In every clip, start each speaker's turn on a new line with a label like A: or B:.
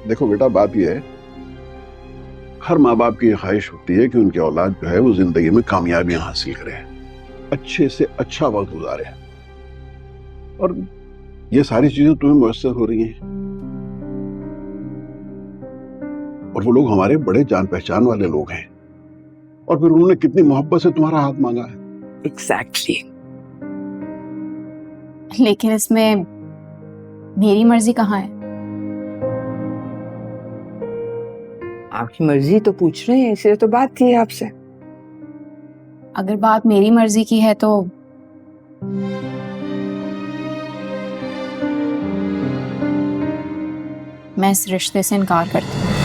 A: देखो बेटा, बात यह है, हर माँ बाप की ख्वाहिश होती है कि उनकी औलाद जो है वो जिंदगी में कामयाबियां हासिल करे, अच्छे से अच्छा वक्त गुजारे, और ये सारी चीजें तुम्हें मुयस्सर हो रही हैं। और वो लोग हमारे बड़े जान पहचान वाले लोग हैं, और फिर उन्होंने कितनी मोहब्बत से तुम्हारा हाथ मांगा है।
B: एग्जैक्टली।
C: लेकिन इसमें मेरी मर्जी कहाँ है?
B: आपकी मर्जी तो पूछ रहे हैं, इसलिए तो बात की है आपसे।
C: अगर बात मेरी मर्जी की है तो मैं इस रिश्ते से इनकार करती हूँ।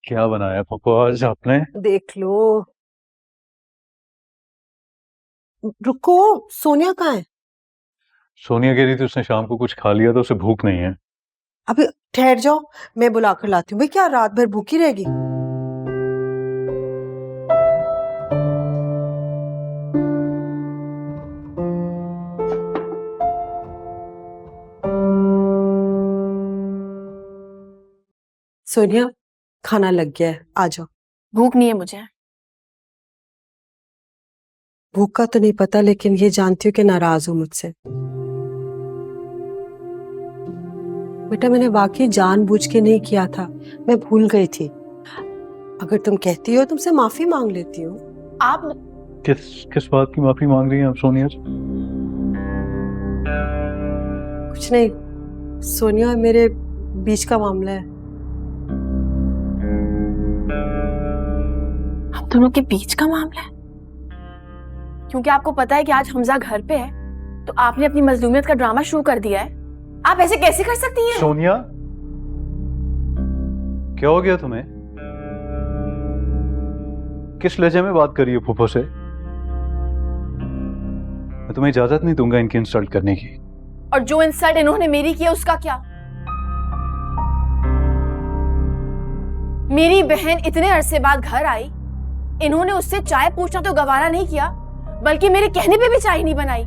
D: क्या बनाया पप्पू आज आपने?
E: देख लो। रुको, सोनिया कहाँ है?
D: सोनिया कह रही थी उसने शाम को कुछ खा लिया तो उसे भूख नहीं है।
E: अभी ठहर जाओ, मैं बुला कर लाती हूँ। भाई क्या रात भर भूखी रहेगी? सोनिया, खाना लग गया है, आ जाओ।
C: भूख नहीं है मुझे।
E: भूख का तो नहीं पता, लेकिन ये जानती हूँ कि नाराज हो मुझसे। बेटा, मैंने वाकई जानबूझ के नहीं किया था, मैं भूल गई थी। अगर तुम कहती हो तुमसे माफी मांग लेती हूँ।
C: आप
D: किस बात की माफी मांग रही हैं आप सोनिया से?
E: कुछ नहीं, सोनिया और मेरे बीच का मामला है।
C: आप दोनों के बीच का मामला है? क्योंकि आपको पता है कि आज हमजा घर पे है, तो आपने अपनी मजलूमियत का ड्रामा शुरू कर दिया है। आप ऐसे कैसे कर सकती हैं?
D: सोनिया, क्या हो गया तुम्हें? किस लहजे में बात कर रही हो फूफो से? मैं तुम्हें इजाजत नहीं दूंगा इनकी इंसल्ट करने की।
C: और जो इंसल्ट इन्होंने मेरी की है उसका क्या? मेरी बहन इतने अरसे बाद घर आई, इन्होंने उससे चाय पूछना तो गवारा नहीं किया, बल्कि मेरे कहने पे भी चाय नहीं बनाई।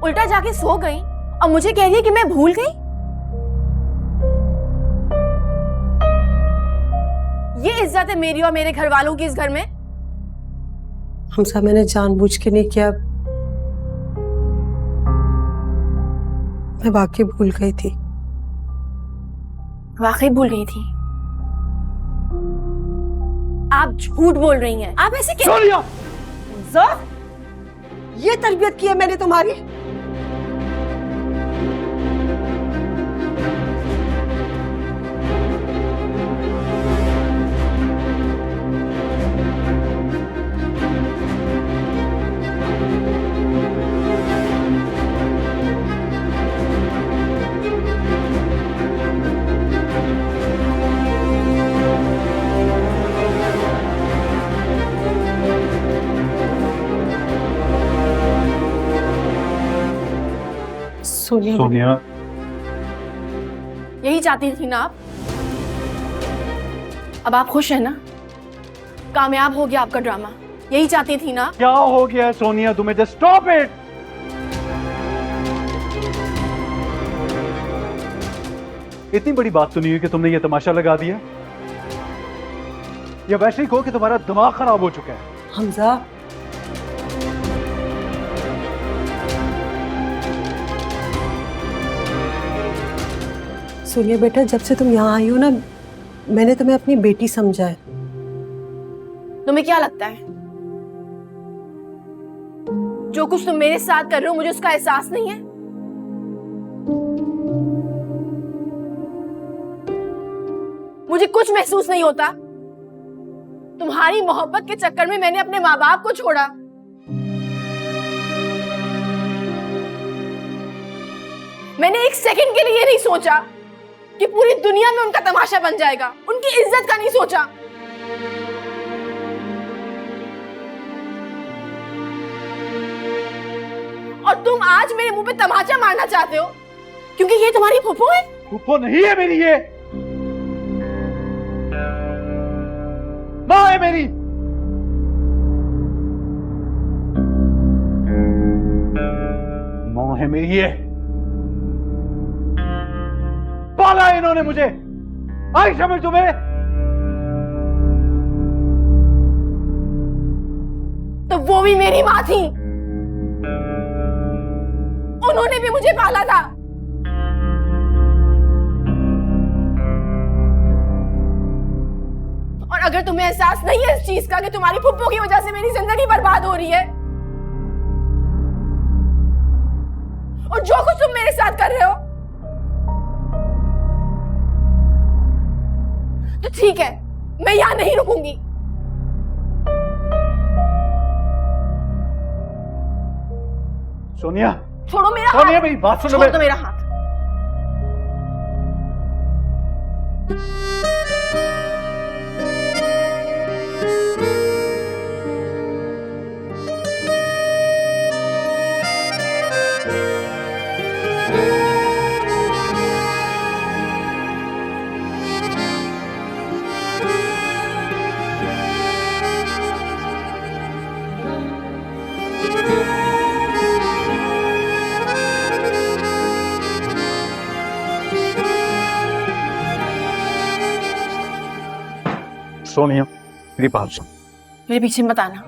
C: उल्टा जाके सो गई और मुझे कह रही है कि मैं भूल गई। ये इज्जत है मेरी और मेरे घर वालों की इस घर में?
E: हमसा, मैंने जानबूझ के नहीं किया, मैं वाकई भूल गई थी।
C: वाकई भूल गई थी? आप झूठ बोल रही हैं। आप ऐसे कैसे?
E: सोनिया, ये तरबियत की है मैंने तुम्हारी?
D: सोनिया,
C: यही चाहती थी ना आप? अब आप खुश हैं ना? कामयाब हो गया आपका ड्रामा। यही चाहती थी ना?
D: क्या हो गया सोनिया तुम्हें? Just stop it. इतनी बड़ी बात तो नहीं हुई कि तुमने ये तमाशा लगा दिया, या वैसे ही कहो कि तुम्हारा दिमाग खराब हो चुका है।
E: हमजा, सुनिए बेटा, जब से तुम यहाँ आई हो ना, मैंने तुम्हें अपनी बेटी समझा है।
C: तुम्हें क्या लगता है जो कुछ तुम मेरे साथ कर रहे हो मुझे उसका एहसास नहीं है? मुझे कुछ महसूस नहीं होता? तुम्हारी मोहब्बत के चक्कर में मैंने अपने माँ बाप को छोड़ा, मैंने एक सेकंड के लिए नहीं सोचा कि पूरी दुनिया में उनका तमाशा बन जाएगा, उनकी इज्जत का नहीं सोचा। और तुम आज मेरे मुंह पे तमाचा मारना चाहते हो क्योंकि ये तुम्हारी फूफू है?
D: फूफो नहीं है मेरी, ये माँ है मेरी। माँ है मेरी, ये पाला इन्होंने मुझे। आई समझ तुम्हें?
C: तो वो भी मेरी माँ थी, उन्होंने भी मुझे पाला था। और अगर तुम्हें एहसास नहीं है इस चीज का कि तुम्हारी फुप्पो की वजह से मेरी जिंदगी बर्बाद हो रही है और जो कुछ तुम मेरे साथ कर रहे हो, तो ठीक है, मैं यहां नहीं रुकूंगी।
D: सोनिया,
C: छोड़ो मेरा
D: सोनिया
C: हाथ।
D: मेरी बात सुनो।
C: छोड़ दो मेरा हाथ।
D: सोनिया मेरी बात सुन।
C: मेरे पीछे मत आना,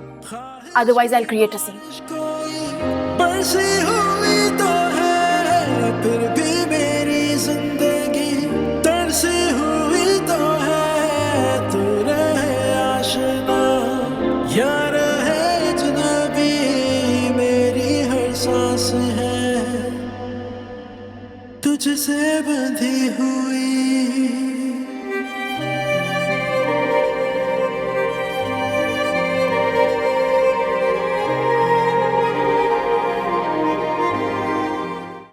C: otherwise I will create a scene.
F: बरसी हुई तो है फिर भी मेरी जिंदगी, तरसी हुई तो है तू रहे आशना, यार है अजनबी मेरी हर सांस है, तुझसे बंधी हुई